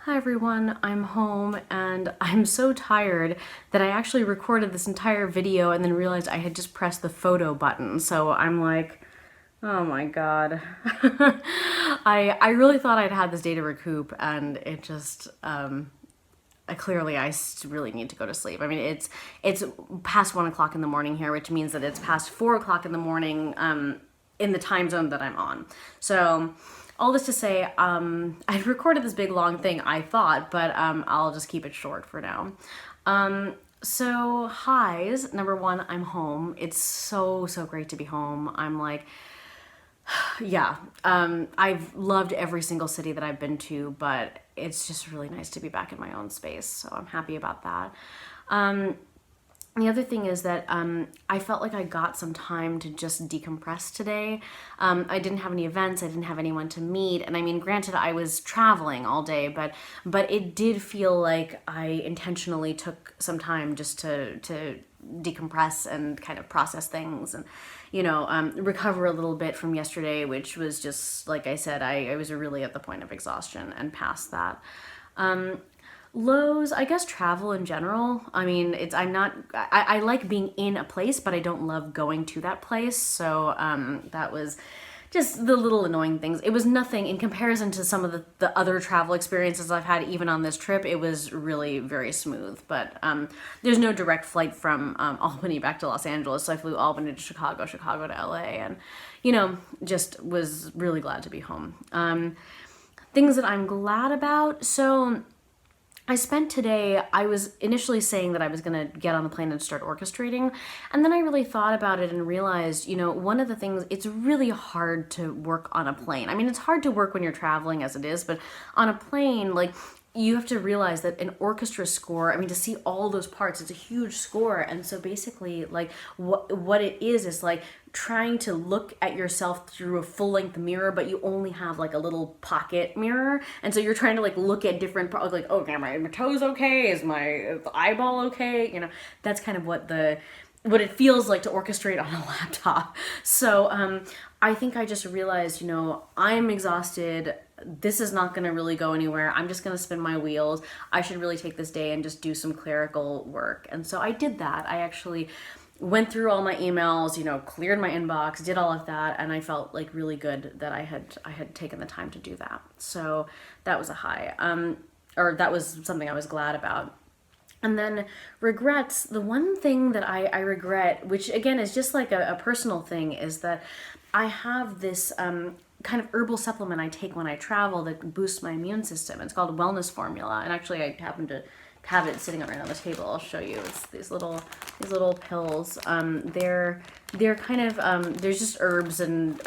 Hi everyone, I'm home and I'm so tired that I actually recorded this entire video and then realized I had just pressed the photo button. So I'm like, oh my god. I really thought I'd had this day to recoup and it just really need to go to sleep. I mean, it's past 1 o'clock in the morning here, which means that it's past 4 o'clock in the morning in the time zone that I'm on. So all this to say, I recorded this big long thing, I thought, but I'll just keep it short for now. So highs, number one, I'm home. It's so great to be home. I'm like, yeah, I've loved every single city that I've been to, but it's just really nice to be back in my own space. So I'm happy about that. The other thing is that I felt like I got some time to just decompress today. I didn't have any events, I didn't have anyone to meet, and I mean, granted, I was traveling all day, but it did feel like I intentionally took some time just to decompress and kind of process things and recover a little bit from yesterday, which was just like I said, I was really at the point of exhaustion and past that. Lows, I guess travel in general. I mean, I like being in a place, but I don't love going to that place. So that was just the little annoying things. It was nothing in comparison to some of the other travel experiences I've had, even on this trip. It was really very smooth, but there's no direct flight from Albany back to Los Angeles. So I flew Albany to Chicago, Chicago to LA, and, just was really glad to be home. Things that I'm glad about. So I spent today, I was initially saying that I was going to get on the plane and start orchestrating. And then I really thought about it and realized, one of the things, it's really hard to work on a plane. I mean, it's hard to work when you're traveling as it is, but on a plane, like, you have to realize that an orchestra score, I mean, to see all those parts, it's a huge score. And so basically, like, what it is like trying to look at yourself through a full-length mirror, but you only have like a little pocket mirror. And so you're trying to like look at different parts, like, okay, my toes okay? Is my eyeball okay? That's kind of what it feels like to orchestrate on a laptop. So I think I just realized, I'm exhausted. This is not going to really go anywhere. I'm just going to spin my wheels. I should really take this day and just do some clerical work. And so I did that. I actually went through all my emails, cleared my inbox, did all of that, and I felt like really good that I had taken the time to do that. So that was a high. Or that was something I was glad about. And then regrets, the one thing that I regret, which again is just like a personal thing, is that I have this kind of herbal supplement I take when I travel that boosts my immune system. It's called Wellness Formula, and actually I happen to have it sitting right on the table. I'll show you. It's these little pills. They're kind of there's just herbs and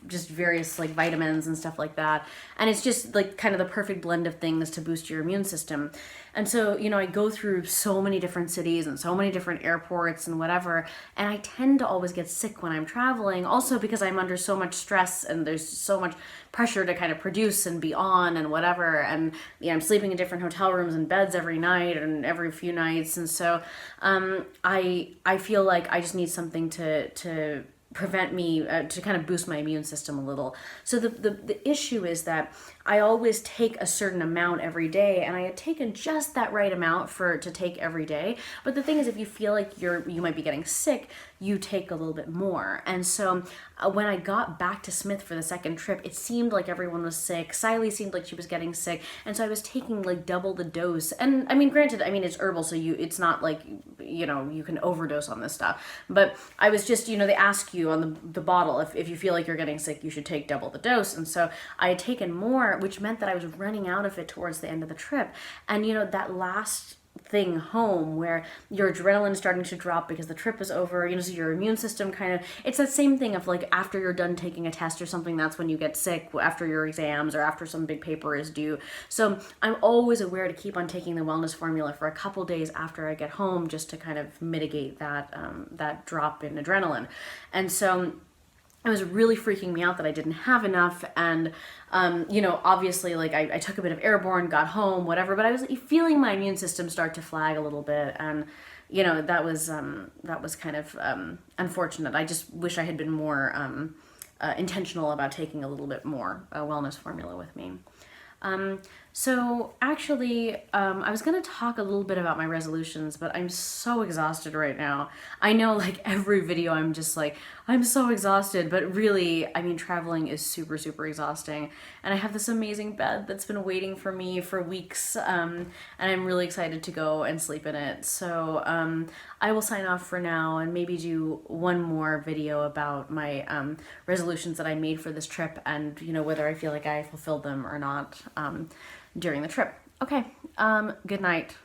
just various like vitamins and stuff like that, and it's just like kind of the perfect blend of things to boost your immune system. And so I go through so many different cities and so many different airports and whatever, and I tend to always get sick when I'm traveling, also because I'm under so much stress and there's so much pressure to kind of produce and be on and whatever, and I'm sleeping in different hotel rooms and beds every night and every few nights. And so I feel like I just need something to prevent me to kind of boost my immune system a little. So the issue is that I always take a certain amount every day, and I had taken just that right amount to take every day. But the thing is, if you feel like you might be getting sick, you take a little bit more. And so when I got back to Smith for the second trip, it seemed like everyone was sick. Siley seemed like she was getting sick, and so I was taking like double the dose. And I mean, granted, it's herbal, so it's not like you can overdose on this stuff. But I was just they ask you on the bottle, if you feel like you're getting sick, you should take double the dose. And so I had taken more, which meant that I was running out of it towards the end of the trip. And that last thing home where your adrenaline is starting to drop because the trip is over, so your immune system kind of, it's that same thing of like after you're done taking a test or something, that's when you get sick, after your exams or after some big paper is due. So I'm always aware to keep on taking the wellness formula for a couple days after I get home, just to kind of mitigate that drop in adrenaline. And so it was really freaking me out that I didn't have enough. And, obviously, like I took a bit of airborne, got home, whatever, but I was feeling my immune system start to flag a little bit. And, that was kind of unfortunate. I just wish I had been more intentional about taking a little bit more wellness formula with me. So actually, I was gonna talk a little bit about my resolutions, but I'm so exhausted right now. I know, like every video, I'm just like, I'm so exhausted, but really, I mean, traveling is super, super exhausting. And I have this amazing bed that's been waiting for me for weeks, and I'm really excited to go and sleep in it. So I will sign off for now and maybe do one more video about my resolutions that I made for this trip, and whether I feel like I fulfilled them or not during the trip. Okay, good night.